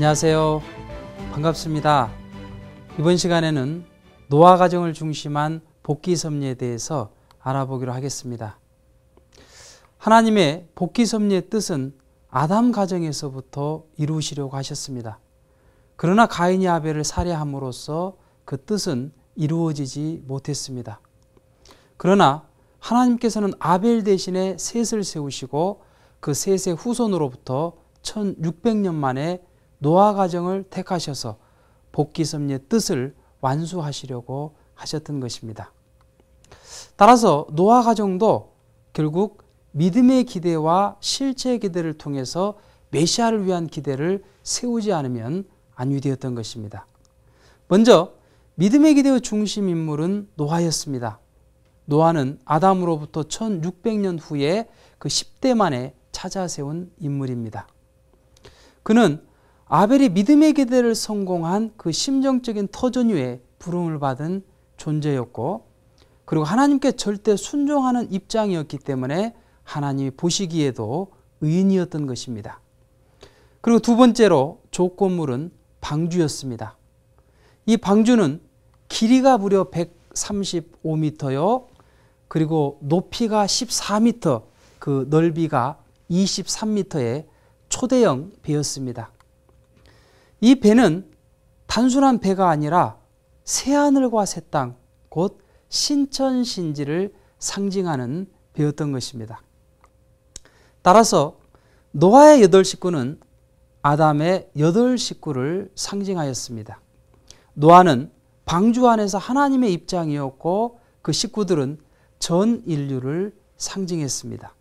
안녕하세요. 반갑습니다. 이번 시간에는 노아 가정을 중심한 복귀 섭리에 대해서 알아보기로 하겠습니다. 하나님의 복귀 섭리의 뜻은 아담 가정에서부터 이루시려고 하셨습니다. 그러나 가인이 아벨을 살해함으로써 그 뜻은 이루어지지 못했습니다. 그러나 하나님께서는 아벨 대신에 셋을 세우시고 그 셋의 후손으로부터 1600년 만에 노아 가정을 택하셔서 복귀 섭리의 뜻을 완수하시려고 하셨던 것입니다. 따라서 노아 가정도 결국 믿음의 기대와 실체의 기대를 통해서 메시아를 위한 기대를 세우지 않으면 안위되었던 것입니다. 먼저 믿음의 기대의 중심 인물은 노아였습니다. 노아는 아담으로부터 1600년 후에 그 10대 만에 찾아 세운 인물입니다. 그는 아벨이 믿음의 기대를 성공한 그 심정적인 터전 위에 부름을 받은 존재였고, 그리고 하나님께 절대 순종하는 입장이었기 때문에 하나님이 보시기에도 의인이었던 것입니다. 그리고 두 번째로 조건물은 방주였습니다. 이 방주는 길이가 무려 135m요. 그리고 높이가 14m, 그 넓이가 23m의 초대형 배였습니다. 이 배는 단순한 배가 아니라 새하늘과 새 땅, 곧 신천신지를 상징하는 배였던 것입니다. 따라서 노아의 8식구는 아담의 8식구를 상징하였습니다. 노아는 방주 안에서 하나님의 입장이었고 그 식구들은 전 인류를 상징했습니다.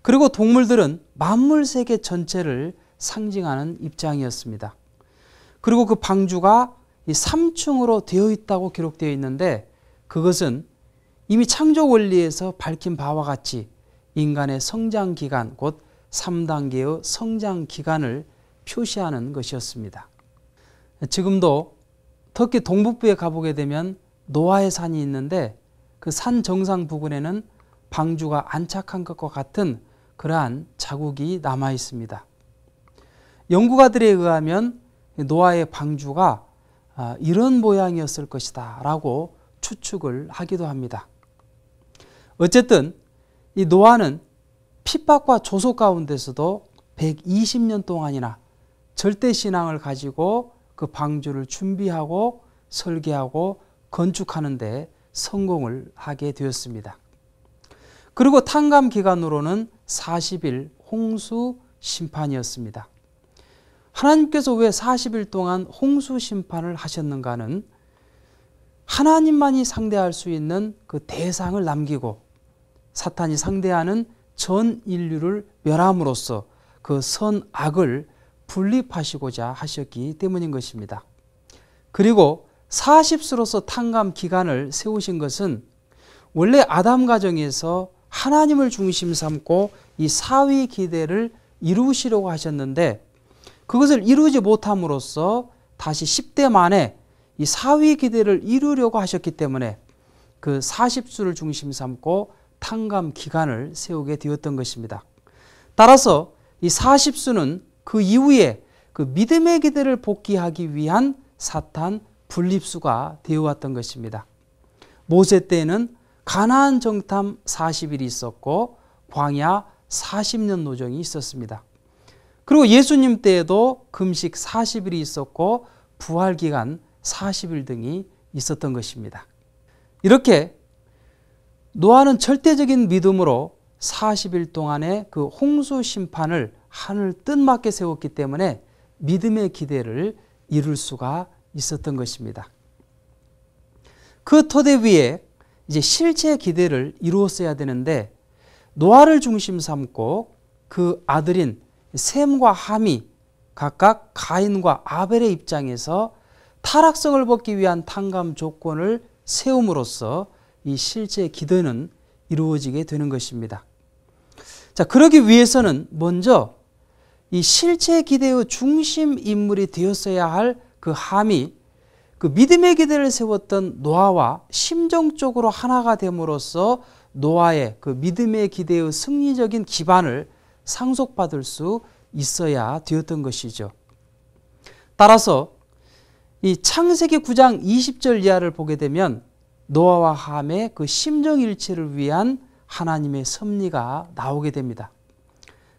그리고 동물들은 만물 세계 전체를 상징하는 입장이었습니다. 그리고 그 방주가 3층으로 되어 있다고 기록되어 있는데, 그것은 이미 창조 원리에서 밝힌 바와 같이 인간의 성장 기간, 곧 3단계의 성장 기간을 표시하는 것이었습니다. 지금도 터키 동북부에 가보게 되면 노아의 산이 있는데 그 산 정상 부근에는 방주가 안착한 것과 같은 그러한 자국이 남아 있습니다. 연구가들에 의하면 노아의 방주가 이런 모양이었을 것이다 라고 추측을 하기도 합니다. 어쨌든 이 노아는 핍박과 조소 가운데서도 120년 동안이나 절대신앙을 가지고 그 방주를 준비하고 설계하고 건축하는 데 성공을 하게 되었습니다. 그리고 탕감 기간으로는 40일 홍수 심판이었습니다. 하나님께서 왜 40일 동안 홍수 심판을 하셨는가는 하나님만이 상대할 수 있는 그 대상을 남기고 사탄이 상대하는 전 인류를 멸함으로써 그 선악을 분립하시고자 하셨기 때문인 것입니다. 그리고 40수로서 탕감 기간을 세우신 것은 원래 아담 가정에서 하나님을 중심 삼고 이 사위 기대를 이루시려고 하셨는데, 그것을 이루지 못함으로써 다시 10대 만에 이 사위 기대를 이루려고 하셨기 때문에 그 40수를 중심 삼고 탕감 기간을 세우게 되었던 것입니다. 따라서 이 40수는 그 이후에 그 믿음의 기대를 복귀하기 위한 사탄 분립수가 되어왔던 것입니다. 모세 때에는 가나안 정탐 40일이 있었고 광야 40년 노정이 있었습니다. 그리고 예수님 때에도 금식 40일이 있었고 부활기간 40일 등이 있었던 것입니다. 이렇게 노아는 절대적인 믿음으로 40일 동안의 그 홍수 심판을 하늘 뜻맞게 세웠기 때문에 믿음의 기대를 이룰 수가 있었던 것입니다. 그 토대 위에 이제 실제 기대를 이루었어야 되는데, 노아를 중심 삼고 그 아들인 셈과 함이 각각 가인과 아벨의 입장에서 타락성을 벗기 위한 탕감 조건을 세움으로써 이 실제 기대는 이루어지게 되는 것입니다. 자, 그러기 위해서는 먼저 이 실제 기대의 중심 인물이 되었어야 할 그 함이 그 믿음의 기대를 세웠던 노아와 심정적으로 하나가 됨으로써 노아의 그 믿음의 기대의 승리적인 기반을 상속받을 수 있어야 되었던 것이죠. 따라서 이 창세기 9장 20절 이하를 보게 되면 노아와 함의 그 심정일치를 위한 하나님의 섭리가 나오게 됩니다.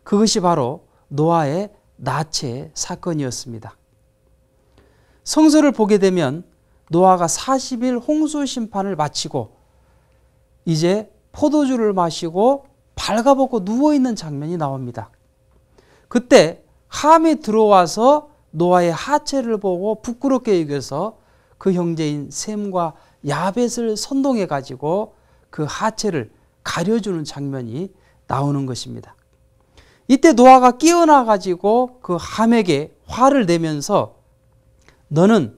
그것이 바로 노아의 나체 사건이었습니다. 성서를 보게 되면 노아가 40일 홍수 심판을 마치고 이제 포도주를 마시고 발가벗고 누워있는 장면이 나옵니다. 그때 함이 들어와서 노아의 하체를 보고 부끄럽게 여겨서 그 형제인 셈과 야벳을 선동해 가지고 그 하체를 가려주는 장면이 나오는 것입니다. 이때 노아가 깨어나 가지고 그 함에게 화를 내면서 너는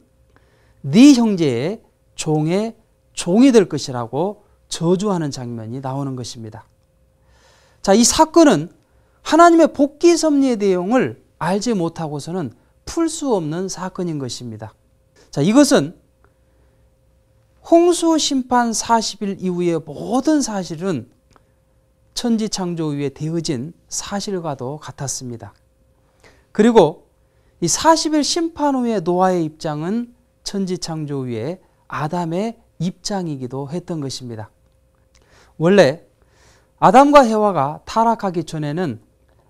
네 형제의 종의 종이 될 것이라고 저주하는 장면이 나오는 것입니다. 자, 이 사건은 하나님의 복귀 섭리의 내용을 알지 못하고서는 풀 수 없는 사건인 것입니다. 자, 이것은 홍수 심판 40일 이후의 모든 사실은 천지 창조 이후에 되어진 사실과도 같았습니다. 그리고 이 40일 심판 후에 노아의 입장은 천지 창조 후에 아담의 입장이기도 했던 것입니다. 원래 아담과 해와가 타락하기 전에는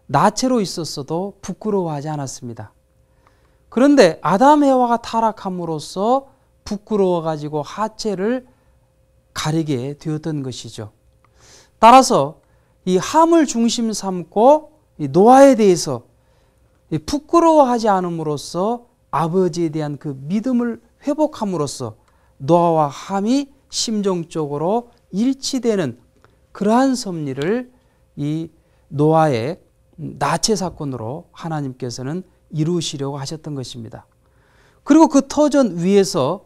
나체로 있었어도 부끄러워하지 않았습니다. 그런데 아담 해와가 타락함으로써 부끄러워가지고 하체를 가리게 되었던 것이죠. 따라서 이 함을 중심 삼고 이 노아에 대해서 부끄러워하지 않음으로써 아버지에 대한 그 믿음을 회복함으로써 노아와 함이 심정적으로 일치되는 그러한 섭리를 이 노아의 나체 사건으로 하나님께서는 이루시려고 하셨던 것입니다. 그리고 그 터전 위에서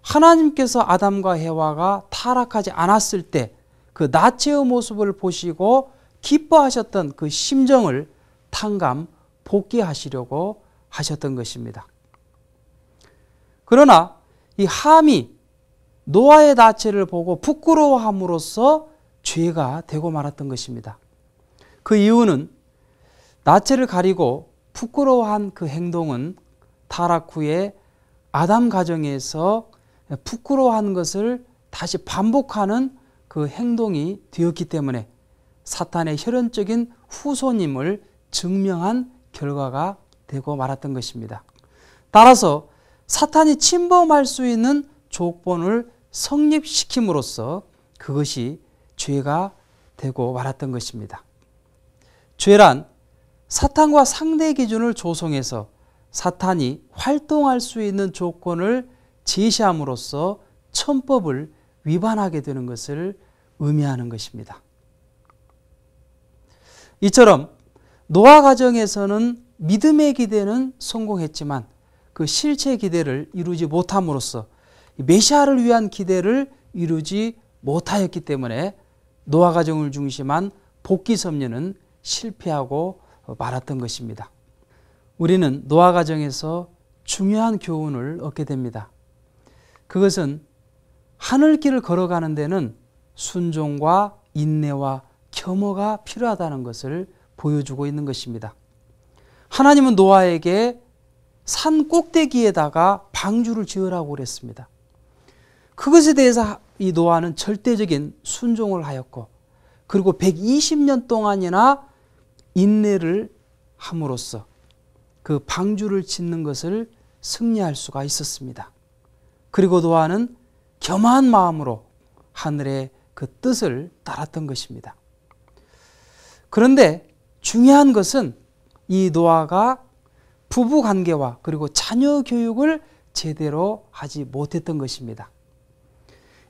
하나님께서 아담과 해와가 타락하지 않았을 때 그 나체의 모습을 보시고 기뻐하셨던 그 심정을 탕감 복귀하시려고 하셨던 것입니다. 그러나 이 함이 노아의 나체를 보고 부끄러워함으로써 죄가 되고 말았던 것입니다. 그 이유는 나체를 가리고 부끄러워한 그 행동은 타락 후에 아담 가정에서 부끄러워한 것을 다시 반복하는 그 행동이 되었기 때문에 사탄의 혈연적인 후손임을 증명한 결과가 되고 말았던 것입니다. 따라서 사탄이 침범할 수 있는 조건을 성립시킴으로써 그것이 죄가 되고 말았던 것입니다. 죄란 사탄과 상대 기준을 조성해서 사탄이 활동할 수 있는 조건을 제시함으로써 천법을 위반하게 되는 것을 의미하는 것입니다. 이처럼 노아 가정에서는 믿음의 기대는 성공했지만 그 실체 기대를 이루지 못함으로써 메시아를 위한 기대를 이루지 못하였기 때문에 노아 가정을 중심한 복귀 섭리는 실패하고 말았던 것입니다. 우리는 노아 가정에서 중요한 교훈을 얻게 됩니다. 그것은 하늘길을 걸어가는 데는 순종과 인내와 겸허가 필요하다는 것을 보여주고 있는 것입니다. 하나님은 노아에게 산 꼭대기에다가 방주를 지으라고 그랬습니다. 그것에 대해서 이 노아는 절대적인 순종을 하였고 그리고 120년 동안이나 인내를 함으로써 그 방주를 짓는 것을 승리할 수가 있었습니다. 그리고 노아는 겸허한 마음으로 하늘의 그 뜻을 따랐던 것입니다. 그런데 중요한 것은 이 노아가 부부 관계와 그리고 자녀 교육을 제대로 하지 못했던 것입니다.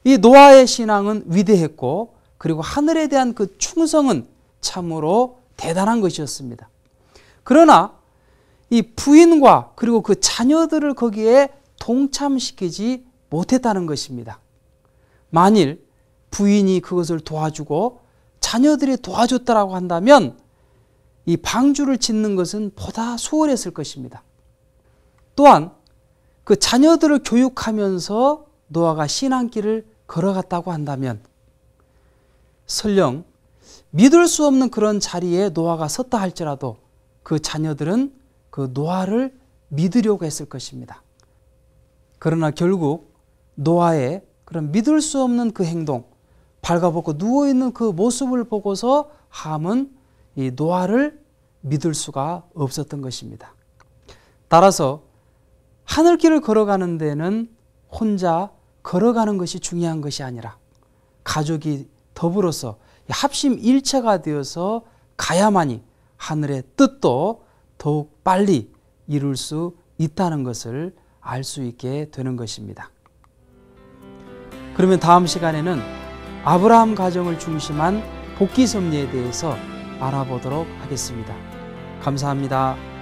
이 노아의 신앙은 위대했고 그리고 하늘에 대한 그 충성은 참으로 대단한 것이었습니다. 그러나 이 부인과 그리고 그 자녀들을 거기에 동참시키지 못했다는 것입니다. 만일 부인이 그것을 도와주고 자녀들이 도와줬다라고 한다면 이 방주를 짓는 것은 보다 수월했을 것입니다. 또한 그 자녀들을 교육하면서 노아가 신앙길을 걸어갔다고 한다면 설령 믿을 수 없는 그런 자리에 노아가 섰다 할지라도 그 자녀들은 그 노아를 믿으려고 했을 것입니다. 그러나 결국 노아의 그런 믿을 수 없는 그 행동, 발가벗고 누워있는 그 모습을 보고서 함은 이 노아를 믿을 수가 없었던 것입니다. 따라서 하늘길을 걸어가는 데는 혼자 걸어가는 것이 중요한 것이 아니라 가족이 더불어서 합심일체가 되어서 가야만이 하늘의 뜻도 더욱 빨리 이룰 수 있다는 것을 알 수 있게 되는 것입니다. 그러면 다음 시간에는 아브라함 가정을 중심한 복귀 섭리에 대해서 알아보도록 하겠습니다. 감사합니다.